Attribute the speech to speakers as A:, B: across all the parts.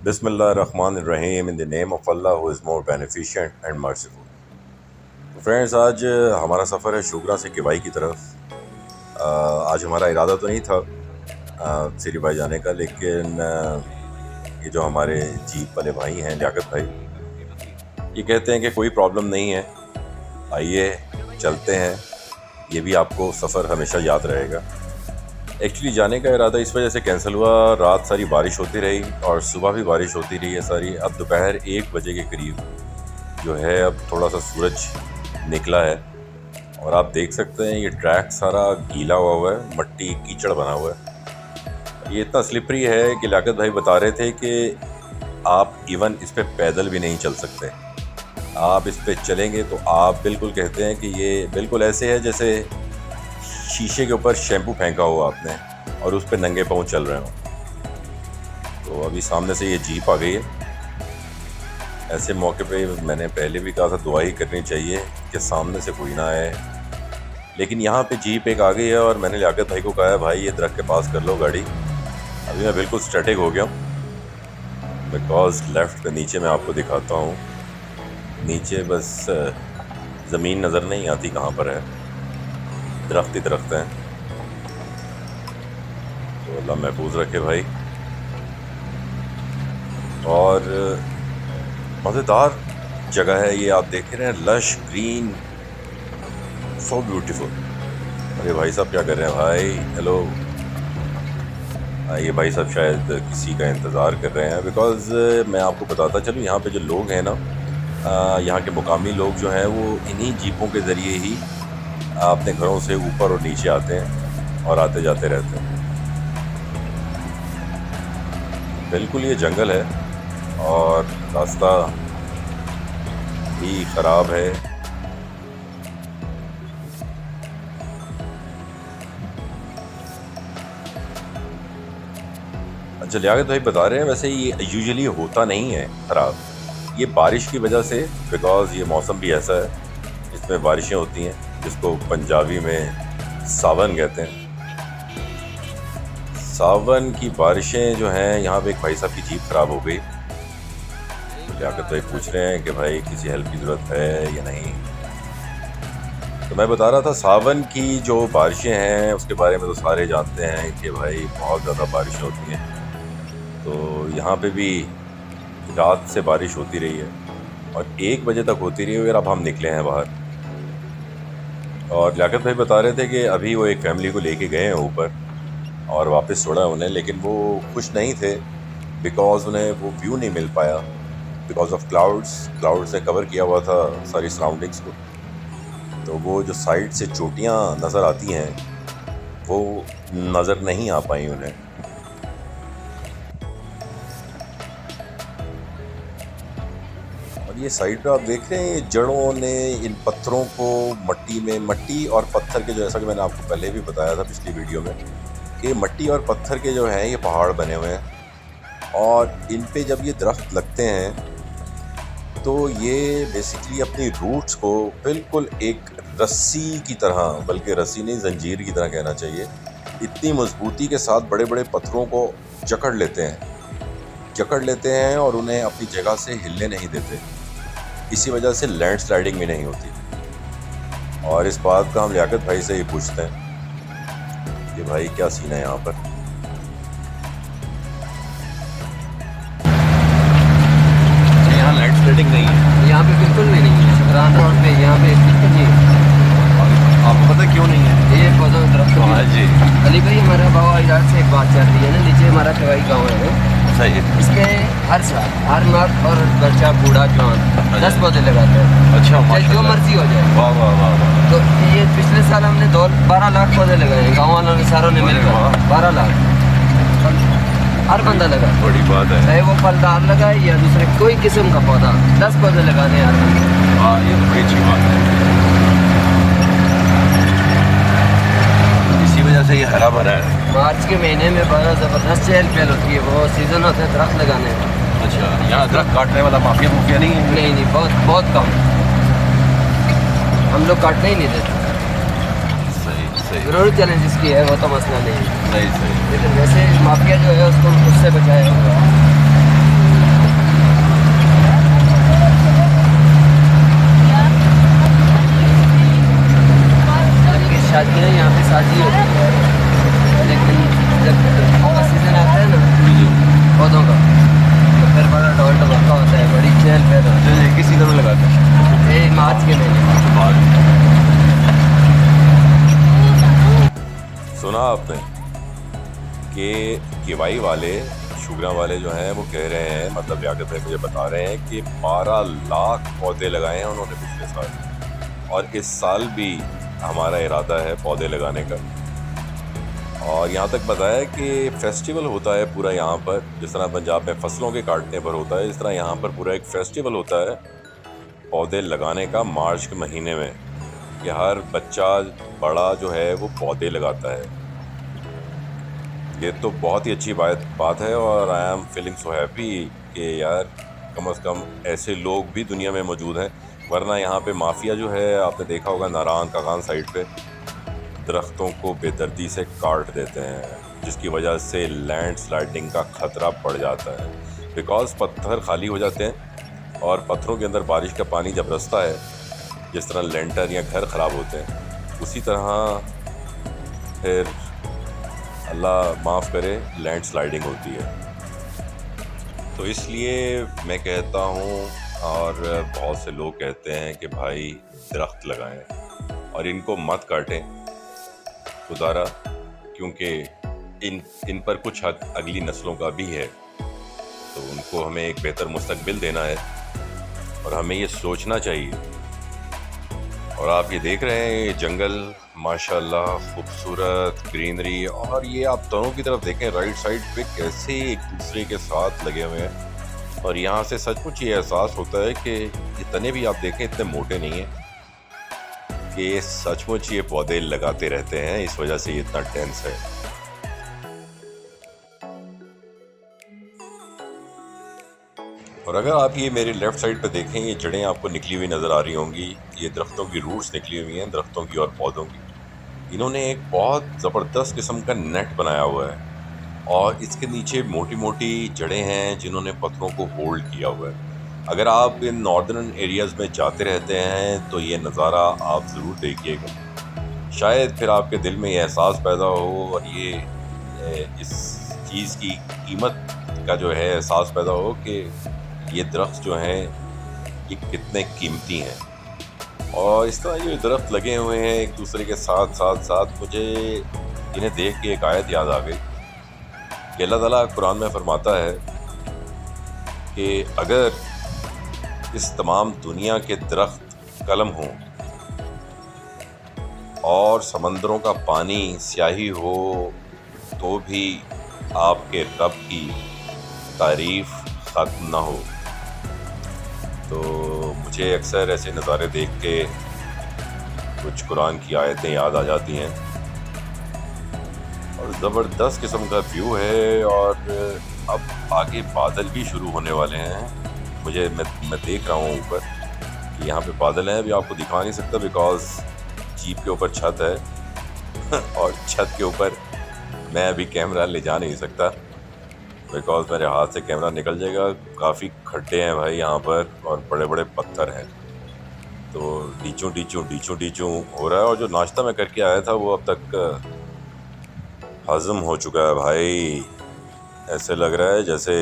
A: बिस्मिल्लाहिर्रहमानिर्रहीम in the name of Allah who is more beneficent and merciful. तो friends, आज हमारा सफ़र है शुगरा से किवाई की तरफ। आज हमारा इरादा तो नहीं था सिरी भाई जाने का, लेकिन ये जो हमारे जीप वाले भाई हैं लियाकत भाई, ये कहते हैं कि कोई प्रॉब्लम नहीं है, आइए चलते हैं, ये भी आपको सफ़र हमेशा याद रहेगा। एक्चुअली जाने का इरादा इस वजह से कैंसिल हुआ, रात सारी बारिश होती रही और सुबह भी बारिश होती रही है सारी। अब दोपहर 1 बजे के करीब जो है अब थोड़ा सा सूरज निकला है और आप देख सकते हैं ये ट्रैक सारा गीला हुआ है, मट्टी कीचड़ बना हुआ है। ये इतना स्लिपरी है कि लियाकत भाई बता रहे थे कि आप इवन इस पर पैदल भी नहीं चल सकते। आप इस पर चलेंगे तो आप बिल्कुल कहते हैं कि ये बिल्कुल ऐसे है जैसे शीशे के ऊपर शैम्पू फेंका हुआ आपने और उस पर नंगे पाँव चल रहे हो। तो अभी सामने से ये जीप आ गई है। ऐसे मौके पे मैंने पहले भी कहा था दुआ ही करनी चाहिए कि सामने से कोई ना आए, लेकिन यहाँ पे जीप एक आ गई है और मैंने लियाकत भाई को कहा है भाई ये दरख्त के पास कर लो गाड़ी। अभी मैं बिल्कुल स्टैटिक हो गया हूँ बिकॉज लेफ़्ट पे नीचे मैं आपको दिखाता हूँ, नीचे बस ज़मीन नज़र नहीं आती कहाँ पर है, दरख्त ही दरख्त हैं। तो अल्लाह महफूज रखे भाई। और मज़ेदार जगह है ये, आप देख रहे हैं, लश ग्रीन, सो ब्यूटीफुल। अरे भाई साहब क्या कर रहे हैं भाई? हेलो। ये भाई साहब शायद किसी का इंतज़ार कर रहे हैं, बिकॉज़ मैं आपको बताता चलूँ यहाँ पे जो लोग हैं ना, यहाँ के मुकामी लोग जो हैं वो इन्हीं जीपों के ज़रिए ही अपने घरों से ऊपर और नीचे आते हैं और आते जाते रहते हैं। बिल्कुल ये जंगल है और रास्ता भी ख़राब है। अच्छा, लियाकत भाई बता रहे हैं वैसे ये यूजुअली होता नहीं है ख़राब, ये बारिश की वजह से, बिकॉज़ ये मौसम भी ऐसा है इसमें बारिशें होती हैं जिसको पंजाबी में सावन कहते हैं। सावन की बारिशें जो हैं, यहाँ पे एक भाई साहब की जीप ख़राब हो गई। तो लियाकत भाई पूछ रहे हैं कि भाई किसी हेल्प की ज़रूरत है या नहीं। तो मैं बता रहा था सावन की जो बारिशें हैं उसके बारे में तो सारे जानते हैं कि भाई बहुत ज़्यादा बारिशें होती हैं। तो यहाँ पे भी रात से बारिश होती रही है और 1 बजे तक होती रही है और अब हम निकले हैं बाहर। और लियाकत भाई बता रहे थे कि अभी वो एक फ़ैमिली को लेके गए हैं ऊपर और वापस छोड़ा उन्हें, लेकिन वो खुश नहीं थे बिकॉज़ उन्हें वो व्यू नहीं मिल पाया बिकॉज़ ऑफ क्लाउड्स ने कवर किया हुआ था सारी सराउंडिंग्स को। तो वो जो साइड से चोटियाँ नज़र आती हैं वो नज़र नहीं आ पाई उन्हें। ये साइड पे आप देख रहे हैं, ये जड़ों ने इन पत्थरों को मट्टी और पत्थर के, जैसा कि मैंने आपको पहले भी बताया था पिछली वीडियो में, कि मट्टी और पत्थर के जो हैं ये पहाड़ बने हुए हैं और इन पे जब ये दरख्त लगते हैं तो ये बेसिकली अपनी रूट्स को बिल्कुल एक रस्सी की तरह, बल्कि रस्सी नहीं जंजीर की तरह कहना चाहिए, इतनी मजबूती के साथ बड़े बड़े पत्थरों को जकड़ लेते हैं और उन्हें अपनी जगह से हिलने नहीं देते। इसी वजह से लैंडस्लाइडिंग भी नहीं होती। और इस बात का हम लियाकत भाई से ही पूछते हैं कि भाई क्या सीन है यहाँ पर।
B: यहाँ लैंडस्लाइडिंग नहीं है,
C: यहाँ पे बिल्कुल भी नहीं है। शुक्रान रोड पे यहाँ पे बिल्कुल नहीं है।
B: आपको पता क्यों नहीं है?
C: ये पौधा दरख्त।
B: हाँ जी।
C: अली भाई, हमारा बाबा इधर से एक बात चल रही है ना, नीचे हमारा कवाई गाँव है,
B: सही है।
C: इसमें हर साल हर मर्द और बच्चा बूढ़ा जवान 10 पौधे लगाते हैं।
B: अच्छा,
C: चाहे जो
B: माशाल्लाह।
C: मर्जी हो जाए।
B: वाह वाह वाह वाह।
C: तो ये पिछले साल हमने 12 लाख पौधे लगाए गाँव वालों ने सारों ने मिलकर। 12 लाख हर बंदा लगा।
B: बड़ी बात है।
C: चाहे वो फलदार लगाए या दूसरे कोई किस्म का पौधा, 10 पौधे लगाने हर बंदा।
B: हाँ, ये तो बड़ी अच्छी बात है। इसी वजह से ये हरा भरा है।
C: मार्च के महीने में बड़ा ज़बरदस्त चहल पहल होती है, वो सीज़न होता है दरख्त लगाने का।
B: अच्छा, यहाँ दरख्त काटने वाला माफिया नहीं है?
C: नहीं, बहुत कम। हम लोग काटने ही नहीं देते।
B: सही।
C: ज़रूर चैलेंजेस की है, वो तो मसला नहीं है।
B: सही।
C: लेकिन वैसे माफिया जो है उसको उससे बचाया होगा। शादी है, यहाँ पे शादी होती है, लेकिन जब सीज़न आता है ना पौधों का तो फिर बड़ा ढोल ढबक्का होता है, बड़ी चहल पहल होती
B: जो किस सीजन में लगाते हैं?
C: है। ये मार्च के महीने में।
A: सुना आपने कि केवाई वाले शुगरा वाले जो हैं वो कह रहे हैं, मतलब लियाकत भाई मुझे बता रहे हैं कि 12 लाख पौधे लगाए हैं उन्होंने पिछले साल, और इस साल भी हमारा इरादा है पौधे लगाने का। और यहाँ तक बताया कि फेस्टिवल होता है पूरा यहाँ पर, जिस तरह पंजाब में फसलों के काटने पर होता है, इस तरह यहाँ पर पूरा एक फेस्टिवल होता है पौधे लगाने का मार्च के महीने में, कि हर बच्चा बड़ा जो है वो पौधे लगाता है। ये तो बहुत ही अच्छी बात है, और I am feeling so happy कि यार कम से कम ऐसे लोग भी दुनिया में मौजूद हैं। वरना यहाँ पे माफिया जो है, आपने देखा होगा नारायण कागान साइड पे दरख्तों को बेदर्दी से काट देते हैं, जिसकी वजह से लैंड स्लाइडिंग का ख़तरा बढ़ जाता है, बिकॉज़ पत्थर खाली हो जाते हैं और पत्थरों के अंदर बारिश का पानी जब रसता है, जिस तरह लेंटर या घर ख़राब होते हैं, उसी तरह फिर अल्लाह माफ़ करे लैंड स्लाइडिंग होती है। तो इसलिए मैं कहता हूँ, और बहुत से लोग कहते हैं कि भाई दरख्त लगाएं और इनको मत काटें खुदारा, क्योंकि इन पर कुछ हक अगली नस्लों का भी है। तो उनको हमें एक बेहतर मुस्तकबिल देना है और हमें ये सोचना चाहिए। और आप ये देख रहे हैं ये जंगल माशाल्लाह खूबसूरत ग्रीनरी, और ये आप दोनों की तरफ देखें राइट साइड पे कैसे एक दूसरे के साथ लगे हुए हैं। और यहाँ से सचमुच ये एहसास होता है कि इतने भी आप देखें इतने मोटे नहीं हैं, कि ये सचमुच ये पौधे लगाते रहते हैं, इस वजह से ये इतना टेंस है। और अगर आप ये मेरे लेफ़्ट साइड पे देखें, ये जड़ें आपको निकली हुई नज़र आ रही होंगी, ये दरख्तों की रूट्स निकली हुई हैं, दरख्तों की और पौधों की। इन्होंने एक बहुत ज़बरदस्त किस्म का नेट बनाया हुआ है, और इसके नीचे मोटी मोटी जड़ें हैं जिन्होंने पत्थरों को होल्ड किया हुआ है। अगर आप इन नॉर्दर्न एरियाज़ में जाते रहते हैं तो ये नज़ारा आप ज़रूर देखिएगा, शायद फिर आपके दिल में ये एहसास पैदा हो, और ये इस चीज़ की कीमत का जो है एहसास पैदा हो कि ये दरख्त जो हैं ये कितने कीमती हैं। और इस तरह ये दरख्त लगे हुए हैं एक दूसरे के साथ साथ साथ, मुझे इन्हें देख के एक आयत याद आ गई कि अल्लाह ताला कुरान में फरमाता है कि अगर इस तमाम दुनिया के दरख्त कलम हों और समंदरों का पानी स्याही हो तो भी आपके रब की तारीफ़ ख़त्म ना हो। तो मुझे अक्सर ऐसे नज़ारे देख के कुछ कुरान की आयतें याद आ जाती हैं, और ज़बरदस्त किस्म का व्यू है। और अब आगे बादल भी शुरू होने वाले हैं। मैं देख रहा हूँ ऊपर कि यहाँ पे बादल हैं, अभी आपको दिखा नहीं सकता बिकॉज़ जीप के ऊपर छत है और छत के ऊपर मैं अभी कैमरा ले जा नहीं सकता बिकॉज़ मेरे हाथ से कैमरा निकल जाएगा। काफ़ी खड्डे हैं भाई यहाँ पर, और बड़े बड़े पत्थर हैं, तो डीचूं हो रहा है। और जो नाश्ता मैं करके आया था वो अब तक हज़म हो चुका है भाई। ऐसे लग रहा है जैसे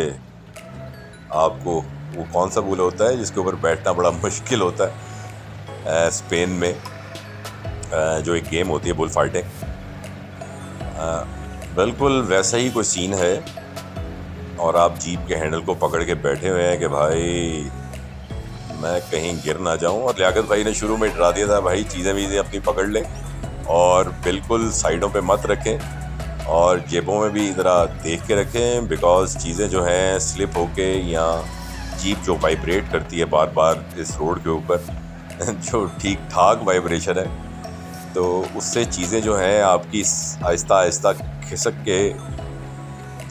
A: आपको वो कौन सा बुल होता है जिसके ऊपर बैठना बड़ा मुश्किल होता है, स्पेन में जो एक गेम होती है बुल फाइटिंग, बिल्कुल वैसा ही कोई सीन है। और आप जीप के हैंडल को पकड़ के बैठे हुए हैं कि भाई मैं कहीं गिर ना जाऊं। और लियाकत भाई ने शुरू में डरा दिया था, भाई चीज़ें वीज़ें अपनी पकड़ लें और बिल्कुल साइडों पे मत रखें, और जेबों में भी ज़रा देख के रखें, बिकॉज़ चीज़ें जो हैं स्लिप होके या जीप जो वाइब्रेट करती है बार बार इस रोड के ऊपर जो ठीक ठाक वाइब्रेशन है, तो उससे चीज़ें जो हैं आपकी आहिस्ता आहिस्ता खिसक के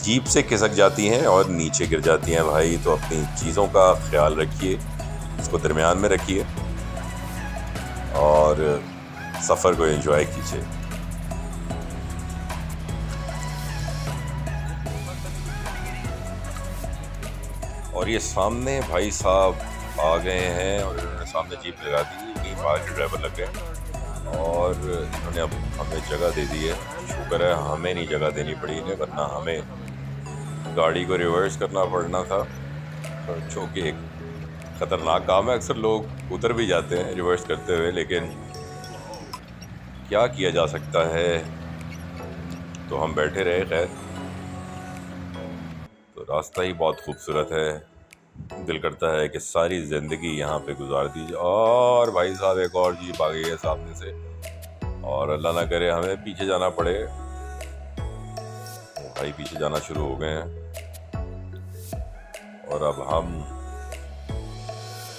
A: जीप से खिसक जाती हैं और नीचे गिर जाती हैं भाई। तो अपनी चीज़ों का ख्याल रखिए, उसको दरमियान में रखिए और सफ़र को एंजॉय कीजिए। और ये सामने भाई साहब आ गए हैं और उन्होंने सामने जीप लगा दी, यही बाहर के ड्राइवर लग गए और इन्होंने अब हमें जगह दे दी है। शुक्र है हमें नहीं जगह देनी पड़ी इन्हें, वरना हमें गाड़ी को रिवर्स करना पड़ना था, जो कि एक ख़तरनाक काम है। अक्सर लोग उतर भी जाते हैं रिवर्स करते हुए, लेकिन क्या किया जा सकता है। तो हम बैठे रहे। खैर, तो रास्ता ही बहुत खूबसूरत है, दिल करता है कि सारी ज़िंदगी यहाँ पे गुजार दी जाए। और भाई साहब एक और जीप आ गई है सामने से, और अल्लाह ना करे हमें पीछे जाना पड़े। भाई पीछे जाना शुरू हो गए हैं, और अब हम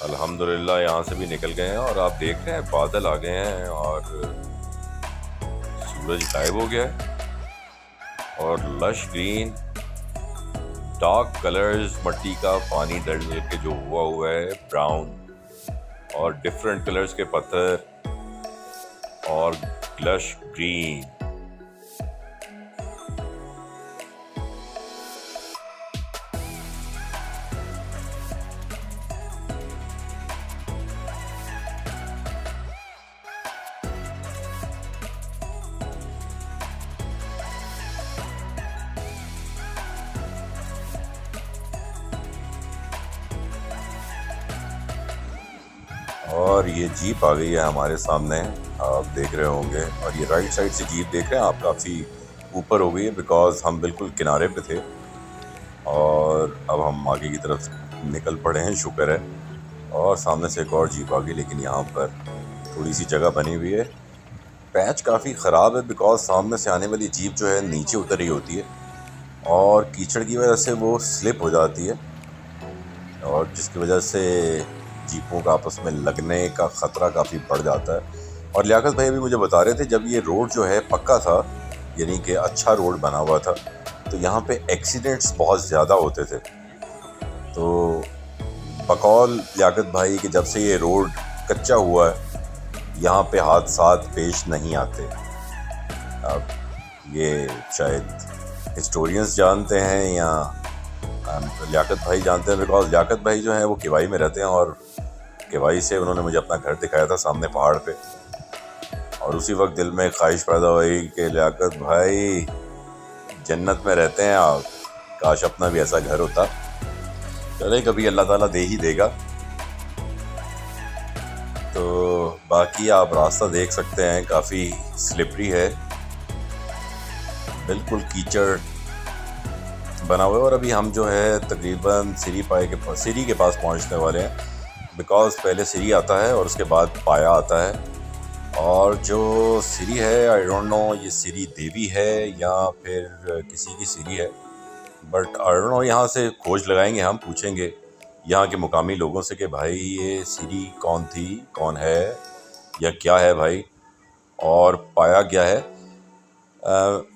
A: अल्हम्दुलिल्लाह यहाँ से भी निकल गए हैं। और आप देख रहे हैं बादल आ गए हैं और सूरज गायब हो गया है, और लश ग्रीन डार्क कलर्स, मट्टी का पानी डल के जो हुआ है ब्राउन, और डिफरेंट कलर्स के पत्थर और लश ग्रीन। और ये जीप आ गई है हमारे सामने, आप देख रहे होंगे। और ये राइट साइड से जीप देख रहे हैं आप, काफ़ी ऊपर हो गई है बिकॉज़ हम बिल्कुल किनारे पे थे। और अब हम आगे की तरफ निकल पड़े हैं, शुक्र है। और सामने से एक और जीप आ गई, लेकिन यहाँ पर थोड़ी सी जगह बनी हुई है। पैच काफ़ी ख़राब है बिकॉज़ सामने से आने वाली जीप जो है नीचे उतर रही होती है, और कीचड़ की वजह से वो स्लिप हो जाती है, और जिसकी वजह से जीपों का आपस में लगने का ख़तरा काफ़ी बढ़ जाता है। और लियाकत भाई भी मुझे बता रहे थे, जब ये रोड जो है पक्का था, यानी कि अच्छा रोड बना हुआ था, तो यहाँ पे एक्सीडेंट्स बहुत ज़्यादा होते थे। तो बकौल लियाकत भाई कि जब से ये रोड कच्चा हुआ है, यहाँ पे हादसात पेश नहीं आते। अब ये शायद हिस्टोरियंस जानते हैं या लियाकत भाई जानते हैं, बिकॉज लियाकत भाई जो हैं वो केवाई में रहते हैं, और केवाई से उन्होंने मुझे अपना घर दिखाया था सामने पहाड़ पे। और उसी वक्त दिल में ख्वाहिश पैदा हुई कि लियाकत भाई जन्नत में रहते हैं आप, काश अपना भी ऐसा घर होता। चले कभी अल्लाह ताला दे ही देगा। तो बाकी आप रास्ता देख सकते हैं, काफ़ी स्लिपरी है, बिल्कुल कीचड़ बना हुआ है। और अभी हम जो है तकरीबन सीरी के पास पहुंचने वाले हैं, बिकॉज़ पहले सीरी आता है और उसके बाद पाया आता है। और जो सीरी है, आई डोंट नो ये सीरी देवी है या फिर किसी की सीरी है, बट आई डोंट नो। यहाँ से खोज लगाएंगे, हम पूछेंगे यहाँ के मुकामी लोगों से कि भाई ये सीरी कौन थी, कौन है, या क्या है भाई, और पाया क्या है।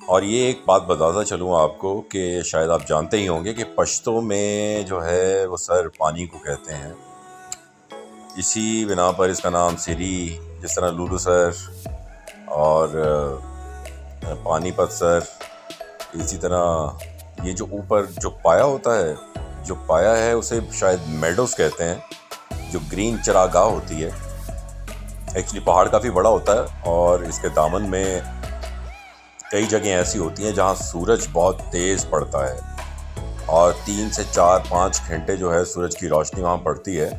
A: और ये एक बात बताता चलूँ आपको कि शायद आप जानते ही होंगे कि पश्तो में जो है वो सर पानी को कहते हैं। इसी बिना पर इसका नाम सीरी, जिस तरह लुलु सर और पानीपत सर, इसी तरह ये जो ऊपर जो पाया होता है, जो पाया है उसे शायद मेडोस कहते हैं, जो ग्रीन चरागाह होती है। एक्चुअली पहाड़ काफ़ी बड़ा होता है, और इसके दामन में कई जगह ऐसी होती हैं जहाँ सूरज बहुत तेज़ पड़ता है, और 3 से 4-5 घंटे जो है सूरज की रोशनी वहाँ पड़ती है।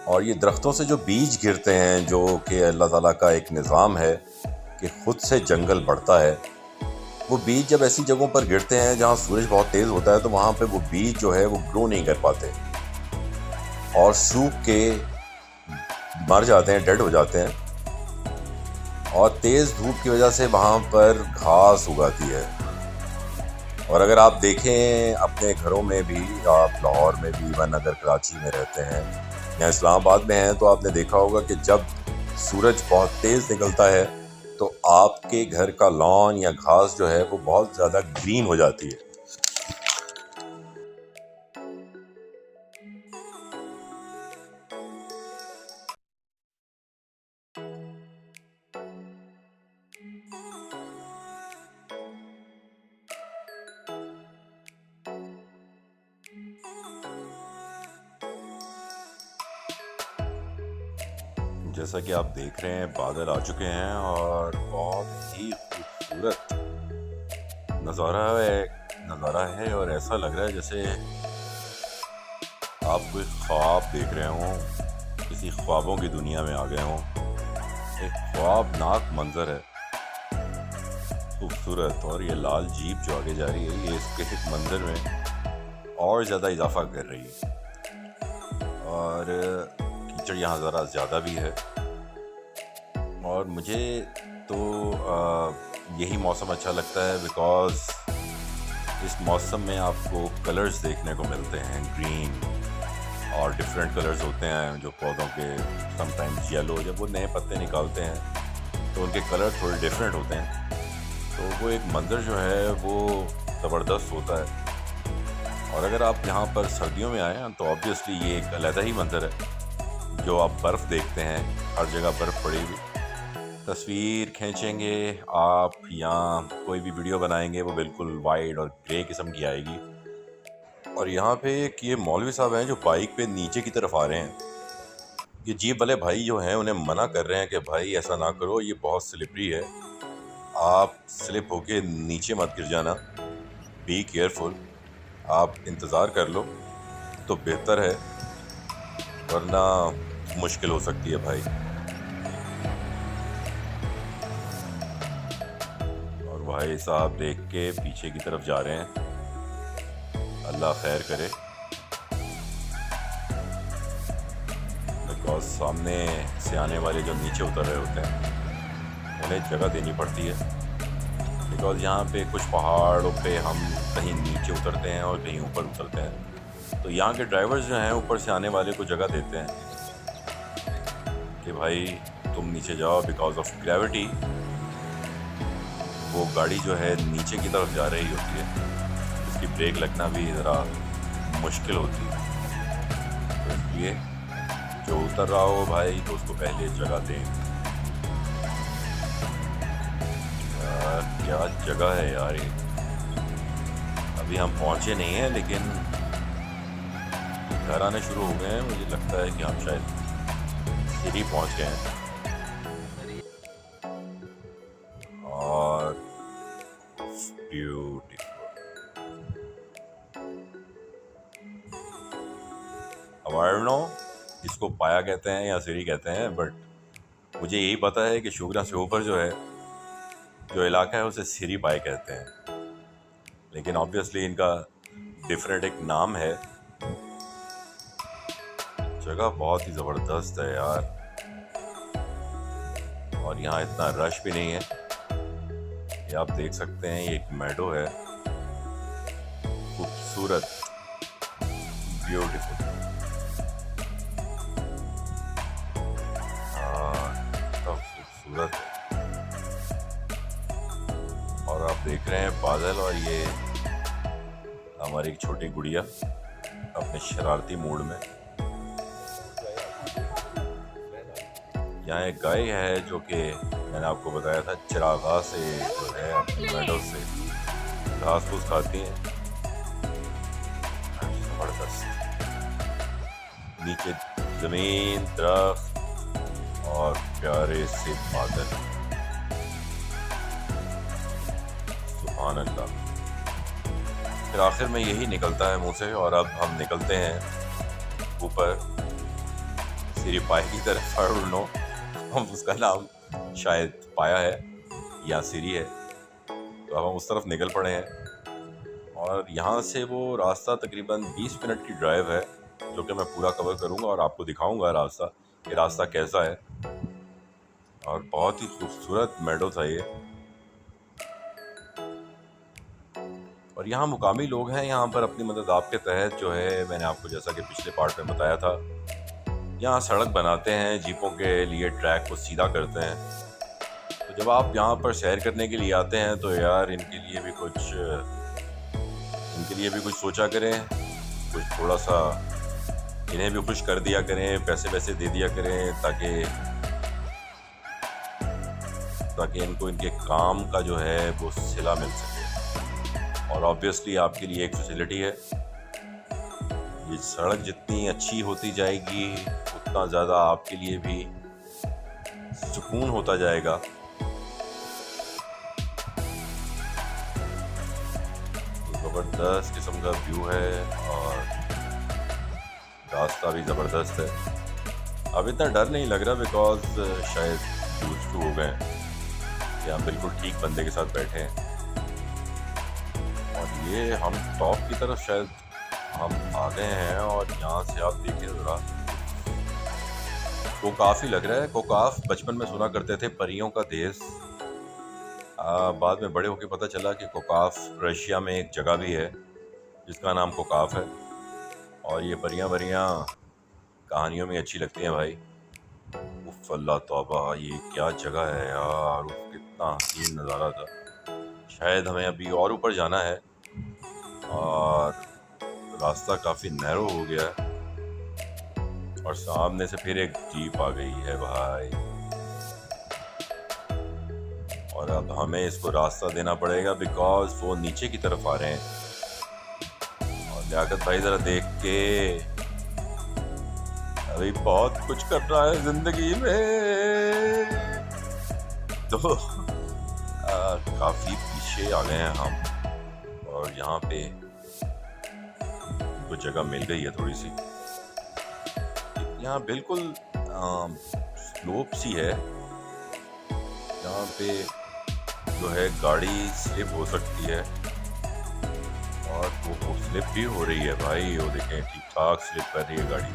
A: और ये दरख्तों से जो बीज गिरते हैं, जो कि अल्लाह ताला का एक निज़ाम है कि ख़ुद से जंगल बढ़ता है, वो बीज जब ऐसी जगहों पर गिरते हैं जहाँ सूरज बहुत तेज़ होता है, तो वहाँ पे वो बीज जो है वो ग्रो नहीं कर पाते और सूख के मर जाते हैं, डेड हो जाते हैं। और तेज़ धूप की वजह से वहाँ पर घास उगाती है। और अगर आप देखें अपने घरों में भी, आप लाहौर में भी, इवन अगर कराची में रहते हैं या इस्लामाबाद में हैं, तो आपने देखा होगा कि जब सूरज बहुत तेज़ निकलता है तो आपके घर का लॉन या घास जो है वो बहुत ज़्यादा ग्रीन हो जाती है। जैसा कि आप देख रहे हैं बादल आ चुके हैं और बहुत ही खूबसूरत नज़ारा है और ऐसा लग रहा है जैसे आप कोई ख्वाब देख रहे हों, किसी ख्वाबों की दुनिया में आ गए हों। एक ख्वाबनाक मंजर है, खूबसूरत। और ये लाल जीप जो आगे जा रही है ये इसके एक मंजर में और ज़्यादा इजाफा कर रही है। और कीचड़ यहाँ ज़रा ज़्यादा भी है और मुझे तो यही मौसम अच्छा लगता है बिकॉज़ इस मौसम में आपको कलर्स देखने को मिलते हैं, ग्रीन और डिफरेंट कलर्स होते हैं जो पौधों के, समटाइम्स येलो। जब वो नए पत्ते निकालते हैं तो उनके कलर थोड़े डिफरेंट होते हैं, तो वो एक मंज़र जो है वो ज़बरदस्त होता है। और अगर आप यहाँ पर सर्दियों में आएँ तो ऑब्वियसली ये एक अलग ही मंज़र है। जो आप बर्फ़ देखते हैं, हर जगह बर्फ़ पड़ी हुई, तस्वीर खींचेंगे आप या कोई भी वीडियो बनाएंगे वो बिल्कुल वाइड और ग्रे किस्म की आएगी। और यहाँ पे एक ये मौलवी साहब हैं जो बाइक पे नीचे की तरफ आ रहे हैं। ये जीप वाले भाई जो हैं उन्हें मना कर रहे हैं कि भाई ऐसा ना करो, ये बहुत स्लिपरी है, आप स्लिप होके नीचे मत गिर जाना, बी केयरफुल, आप इंतज़ार कर लो तो बेहतर है वरना मुश्किल हो सकती है भाई। और भाई साहब देख के पीछे की तरफ जा रहे हैं, अल्लाह खैर करे, बिकॉज सामने से आने वाले जो नीचे उतर रहे होते हैं उन्हें जगह देनी पड़ती है। बिकॉज यहाँ पे कुछ पहाड़ों पे हम कहीं नीचे उतरते हैं और कहीं ऊपर उतरते हैं, तो यहाँ के ड्राइवर्स जो हैं ऊपर से आने वाले को जगह देते हैं कि भाई तुम नीचे जाओ। बिकॉज ऑफ ग्रेविटी वो गाड़ी जो है नीचे की तरफ जा रही होती है, इसकी ब्रेक लगना भी ज़रा मुश्किल होती है। तो इसलिए जो उतर रहा हो भाई तो उसको पहले जगह दें। यार क्या जगह है यार ये। अभी हम पहुंचे नहीं हैं लेकिन घर आने शुरू हो गए हैं। मुझे लगता है कि हम शायद सिटी पहुंच गए हैं। और ब्यूटीफुल, अवार्नो इसको पाया कहते हैं या सीढ़ी कहते हैं, बट मुझे यही पता है कि शुगरा से ऊपर जो है जो इलाका है उसे सिरी पाए कहते हैं, लेकिन ऑब्वियसली इनका डिफरेंट एक नाम है। जगह बहुत ही ज़बरदस्त है यार, और यहाँ इतना रश भी नहीं है। ये आप देख सकते हैं, ये एक मेडो है, खूबसूरत, ब्यूटीफुल। खूबसूरत है। और आप देख रहे हैं बादल, और ये हमारी एक छोटी गुड़िया अपने शरारती मूड में। यहाँ एक गाय है जो कि मैंने आपको बताया था चिरागा से जो है अपनी मेडो से घास फूस खाती हैं। जबरदस्त, नीचे जमीन, दरख्त और प्यारे से बादल, सुभान अल्लाह। फिर आखिर में यही निकलता है मुंह से, और अब हम निकलते हैं ऊपर सिरी पाए की तरफ। आई डोंट नो, हम उसका नाम शायद पाया है या सिरी है, तो अब हम उस तरफ निकल पड़े हैं। और यहाँ से वो रास्ता तकरीबन 20 मिनट की ड्राइव है, जो कि मैं पूरा कवर करूँगा और आपको दिखाऊँगा रास्ता, ये रास्ता कैसा है। और बहुत ही खूबसूरत मेडो था ये। और यहाँ मुकामी लोग हैं यहाँ पर अपनी मदद आप के तहत जो है, मैंने आपको जैसा कि पिछले पार्ट में बताया था, यहाँ सड़क बनाते हैं, जीपों के लिए ट्रैक को सीधा करते हैं। तो जब आप यहाँ पर सैर करने के लिए आते हैं तो यार इनके लिए भी कुछ सोचा करें, कुछ थोड़ा सा इन्हें भी खुश कर दिया करें, पैसे वैसे दे दिया करें, ताकि इनको इनके काम का जो है वो सिला मिल सके। और ऑब्वियसली आपके लिए एक फैसिलिटी है, ये सड़क जितनी अच्छी होती जाएगी उतना ज़्यादा आपके लिए भी सुकून होता जाएगा। ज़बरदस्त किस्म का व्यू है और रास्ता भी ज़बरदस्त है। अब इतना डर नहीं लग रहा बिकॉज शायद यूज्ड टू हो गए कि हम बिल्कुल ठीक बंदे के साथ बैठे हैं। और ये हम टॉप की तरफ शायद हम आ गए हैं और यहाँ से आप देखें ज़रा, कोकाफ ही लग रहा है। कोकाफ बचपन में सुना करते थे परियों का देश। बाद में बड़े होकर पता चला कि कोकाफ रशिया में एक जगह भी है जिसका नाम कोकाफ है। और ये परियां बरियां कहानियों में अच्छी लगती हैं भाई। उफ़ अल्लाह तौबा, ये क्या जगह है यार, उफ़ कितना हसीन नज़ारा था। शायद हमें अभी और ऊपर जाना है और रास्ता काफ़ी नैरो हो गया है और सामने से फिर एक जीप आ गई है भाई। और अब हमें इसको रास्ता देना पड़ेगा बिकॉज वो नीचे की तरफ आ रहे हैं। और लियाकत भाई ज़रा देख के, अभी बहुत कुछ करना है जिंदगी में, तो काफ़ी पीछे आ गए हैं हम। और यहाँ पे कुछ जगह मिल गई है थोड़ी सी। यहाँ बिल्कुल स्लोप सी है, यहाँ पे जो है गाड़ी स्लिप हो सकती है और वो स्लिप भी हो रही है भाई। वो देखें ठीक ठाक स्लिप कर रही है गाड़ी।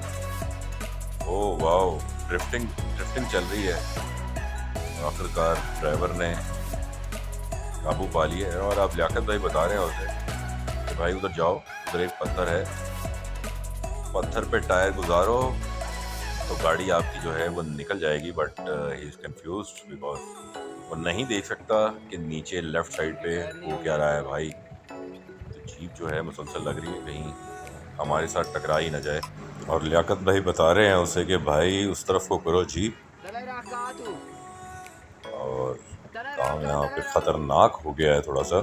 A: ओह वाओ, ड्रिफ्टिंग चल रही है। आखिरकार ड्राइवर ने काबू पा लिया है। और आप लियाकत भाई बता रहे हैं उसे कि भाई उधर जाओ, उधर एक पत्थर है, पत्थर पे टायर गुजारो तो गाड़ी आपकी जो है वो निकल जाएगी। But he is confused because वो नहीं देख सकता कि नीचे लेफ्ट साइड पे वो क्या रहा है भाई। तो जीप जो है मुसलसल लग रही है कहीं हमारे साथ टकरा ही ना जाए। और लियाकत भाई बता रहे हैं उसे कि भाई उस तरफ को करो जीप, और काम यहाँ पे ख़तरनाक हो गया है थोड़ा सा।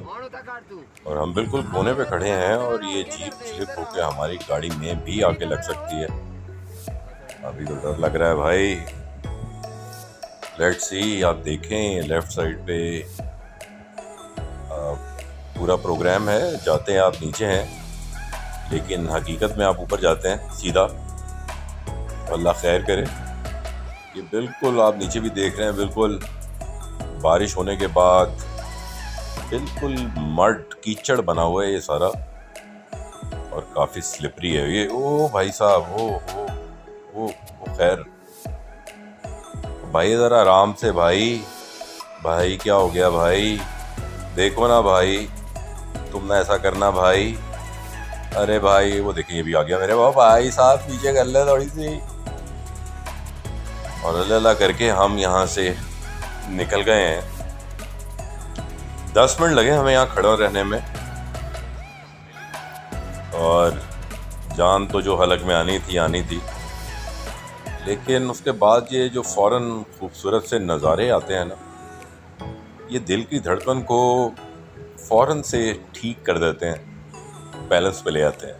A: और हम बिल्कुल कोने पे खड़े हैं और ये जीप स्लिप होकर हमारी गाड़ी में भी आके लग सकती है। अभी तो डर लग रहा है भाई। लेट्स सी, आप देखें लेफ्ट साइड पे पूरा प्रोग्राम है। जाते हैं आप नीचे हैं, लेकिन हकीकत में आप ऊपर जाते हैं सीधा। अल्लाह खैर करे। ये बिल्कुल आप नीचे भी देख रहे हैं, बिल्कुल बारिश होने के बाद बिल्कुल मड कीचड़ बना हुआ है ये सारा और काफ़ी स्लिपरी है ये। ओ भाई साहब, ओ खैर भाई ज़रा आराम से भाई क्या हो गया भाई, देखो ना भाई, तुम ना ऐसा करना भाई। अरे भाई वो देखिए ये भी आ गया मेरे भाई साहब, नीचे कर ले थोड़ी सी। और अल्लाह करके हम यहाँ से निकल गए हैं। 10 मिनट लगे हमें यहाँ खड़े रहने में और जान तो जो हलक में आनी थी। लेकिन उसके बाद ये जो फ़ौरन खूबसूरत से नज़ारे आते हैं ना, ये दिल की धड़कन को फ़ौरन से ठीक कर देते हैं, बैलेंस पे ले आते हैं।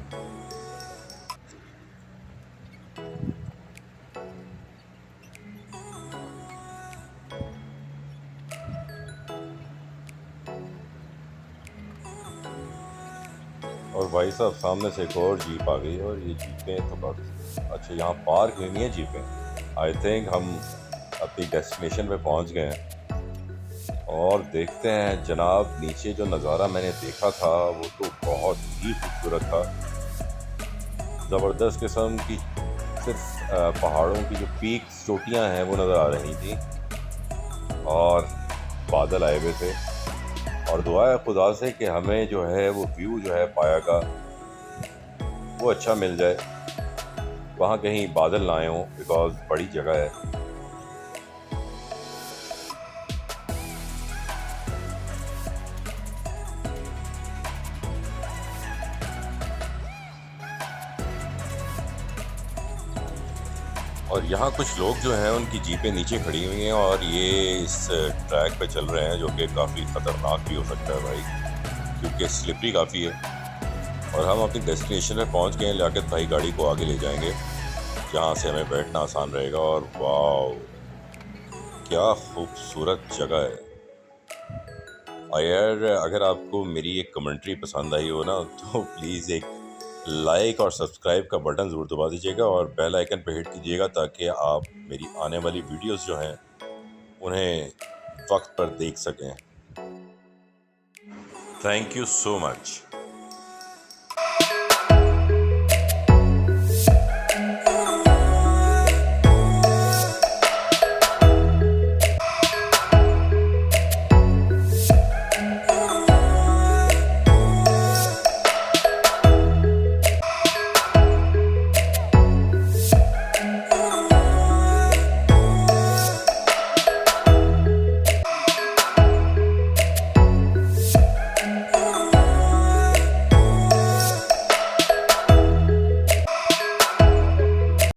A: और भाई साहब सामने से एक और जीप आ गई और ये जीपें तो काफ़ी अच्छा यहाँ पार्क हुई हैं जीपें। आई थिंक हम अपनी डेस्टिनेशन पे पहुँच गए हैं। और देखते हैं जनाब, नीचे जो नज़ारा मैंने देखा था वो तो बहुत ही खूबसूरत था। ज़बरदस्त किस्म की सिर्फ पहाड़ों की जो पीक्स चोटियाँ हैं वो नज़र आ रही थी और बादल आए हुए थे। और दुआ है खुदा से कि हमें जो है वो व्यू जो है पाया का वो अच्छा मिल जाए, वहाँ कहीं बादल ना आए हों बिकॉज बड़ी जगह है। और यहाँ कुछ लोग जो हैं उनकी जीपें नीचे खड़ी हुई हैं और ये इस ट्रैक पे चल रहे हैं जो कि काफ़ी ख़तरनाक भी हो सकता है भाई, क्योंकि स्लिपरी काफ़ी है। और हम अपनी डेस्टिनेशन पे पहुँच गए हैं। लियाकत भाई गाड़ी को आगे ले जाएंगे जहाँ से हमें बैठना आसान रहेगा। और वाओ क्या खूबसूरत जगह है। और यार अगर आपको मेरी एक कमेंट्री पसंद आई हो ना तो प्लीज़ एक लाइक और सब्सक्राइब का बटन ज़रूर दबा दीजिएगा और बेल आइकन पर हिट कीजिएगा ताकि आप मेरी आने वाली वीडियोस जो हैं उन्हें वक्त पर देख सकें। Thank you so much.